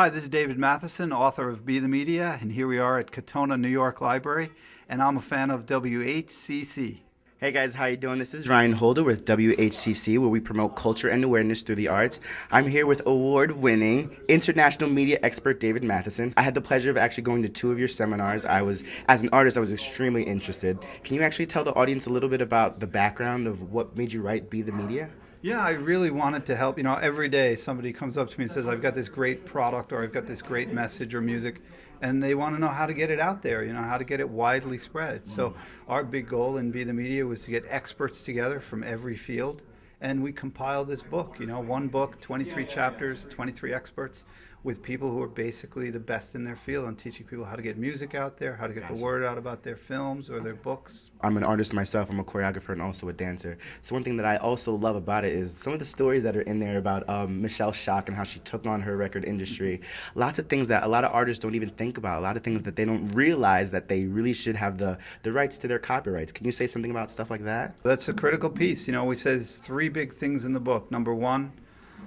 Hi, this is David Matheson, author of Be the Media, and here we are at Katona, New York Library, and I'm a fan of WHCC. Hey guys, how you doing? This is Ryan Holder with WHCC, where we promote culture and awareness through the arts. I'm here with award-winning international media expert David Matheson. I had the pleasure of actually going to 2 of your seminars. As an artist, I was extremely interested. Can you actually tell the audience a little bit about the background of what made you write Be the Media? Yeah, I really wanted to help. Every day somebody comes up to me and says, I've got this great product or I've got this great message or music, and they want to know how to get it out there, how to get it widely spread. So our big goal in Be the Media was to get experts together from every field, and we compiled this book, one book, 23 chapters, 23 experts, with people who are basically the best in their field and teaching people how to get music out there, how to get the word out about their films or their books. I'm an artist myself. I'm a choreographer and also a dancer. So one thing that I also love about it is some of the stories that are in there about Michelle Shock and how she took on her record industry. Lots of things that a lot of artists don't even think about, a lot of things that they don't realize that they really should have the rights to their copyrights. Can you say something about stuff like that? That's a critical piece. We say there's 3 big things in the book. Number 1,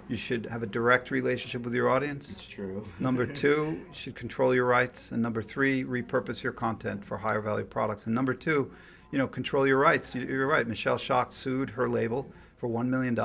you should have a direct relationship with your audience. It's true. Number 2, you should control your rights. And number 3, repurpose your content for higher value products. And number 2, control your rights. You're right. Michelle Shock sued her label for $1 million,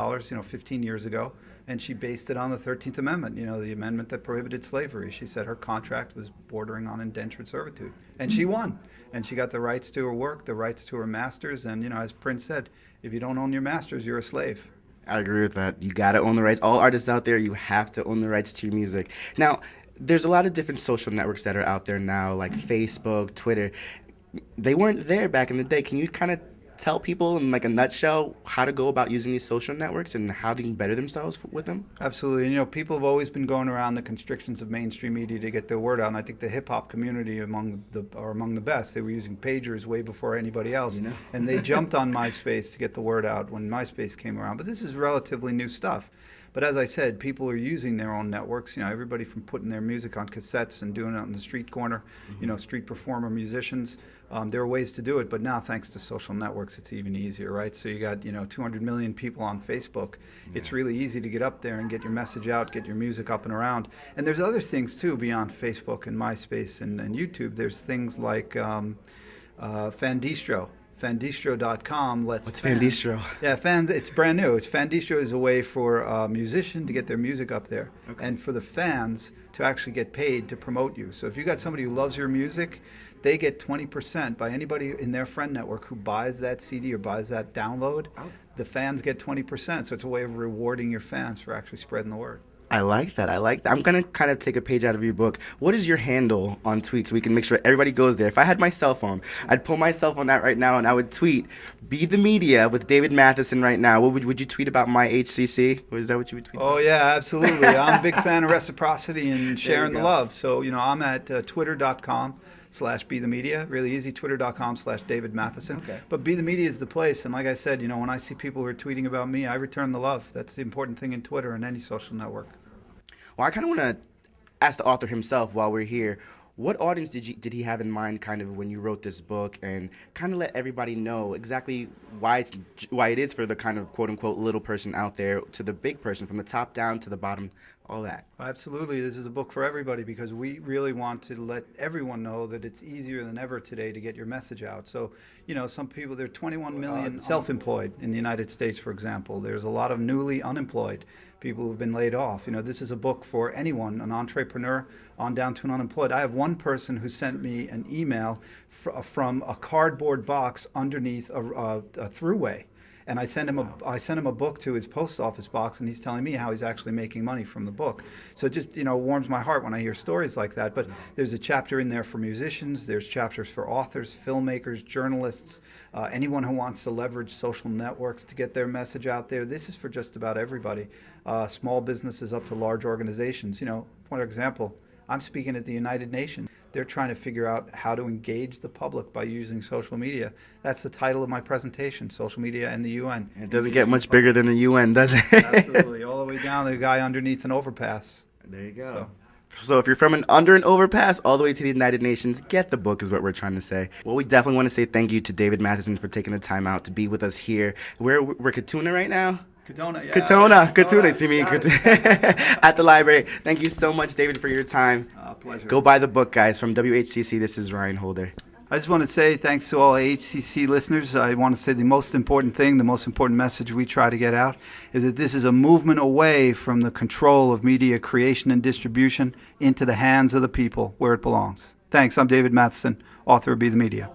15 years ago. And she based it on the 13th Amendment, the amendment that prohibited slavery. She said her contract was bordering on indentured servitude. And she won. And she got the rights to her work, the rights to her masters. And, as Prince said, if you don't own your masters, you're a slave. I agree with that. You got to own the rights. All artists out there, you have to own the rights to your music. Now, there's a lot of different social networks that are out there now, like Facebook, Twitter. They weren't there back in the day. Can you kind of tell people in like a nutshell how to go about using these social networks and how they can better themselves with them? Absolutely. People have always been going around the constrictions of mainstream media to get their word out. And I think the hip-hop community are among the best. They were using pagers way before anybody else. And they jumped on MySpace to get the word out when MySpace came around. But this is relatively new stuff. But as I said, people are using their own networks. Everybody from putting their music on cassettes and doing it on the street corner, street performer musicians. There are ways to do it, but now thanks to social networks, it's even easier, right? So you got 200 million people on Facebook. Yeah. It's really easy to get up there and get your message out, get your music up and around. And there's other things too beyond Facebook and MySpace and YouTube. There's things like Fandistro. Fandistro.com lets What's Fandistro? Yeah, it's brand new. Fandistro is a way for a musician to get their music up there, and for the fans to actually get paid to promote you. So if you got somebody who loves your music, they get 20% by anybody in their friend network who buys that CD or buys that download. The fans get 20%. So it's a way of rewarding your fans for actually spreading the word. I like that. I'm going to kind of take a page out of your book. What is your handle on tweet so we can make sure everybody goes there? If I had my cell phone, I'd pull my cell phone out right now and I would tweet, Be the Media with David Matheson right now. What would you tweet about my HCC? Is that what you would tweet about? Oh, yeah, absolutely. I'm a big fan of reciprocity and sharing the love. So, I'm at twitter.com/Be the Media. Really easy, twitter.com/David Matheson. Okay. But Be the Media is the place. And like I said, when I see people who are tweeting about me, I return the love. That's the important thing in Twitter and any social network. Well, I kind of want to ask the author himself while we're here, what audience did he have in mind kind of when you wrote this book, and kind of let everybody know exactly why it is for the kind of quote-unquote little person out there to the big person, from the top down to the bottom, all that? Absolutely. This is a book for everybody because we really want to let everyone know that it's easier than ever today to get your message out. So, some people, there are 21 million self-employed in the United States, for example. There's a lot of newly unemployed people who've been laid off. This is a book for anyone, an entrepreneur on down to an unemployed. I have one person who sent me an email from a cardboard box underneath a throughway. And I sent him a book to his post office box, and he's telling me how he's actually making money from the book. So it just warms my heart when I hear stories like that. But there's a chapter in there for musicians. There's chapters for authors, filmmakers, journalists, anyone who wants to leverage social networks to get their message out there. This is for just about everybody, small businesses up to large organizations. For example, I'm speaking at the United Nations. They're trying to figure out how to engage the public by using social media. That's the title of my presentation, Social Media and the UN. It doesn't get much bigger than the UN, does it? Absolutely. All the way down to the guy underneath an overpass. There you go. So if you're from under an overpass all the way to the United Nations, get the book is what we're trying to say. Well, we definitely want to say thank you to David Matheson for taking the time out to be with us here. We're Katuna right now? Katona, yeah. Katuna, to me, at the library. Thank you so much, David, for your time. Pleasure. Go buy the book, guys, from WHCC. This is Ryan Holder. I just want to say thanks to all HCC listeners. I want to say the most important thing, the most important message we try to get out is that this is a movement away from the control of media creation and distribution into the hands of the people where it belongs. Thanks. I'm David Matheson, author of Be the Media.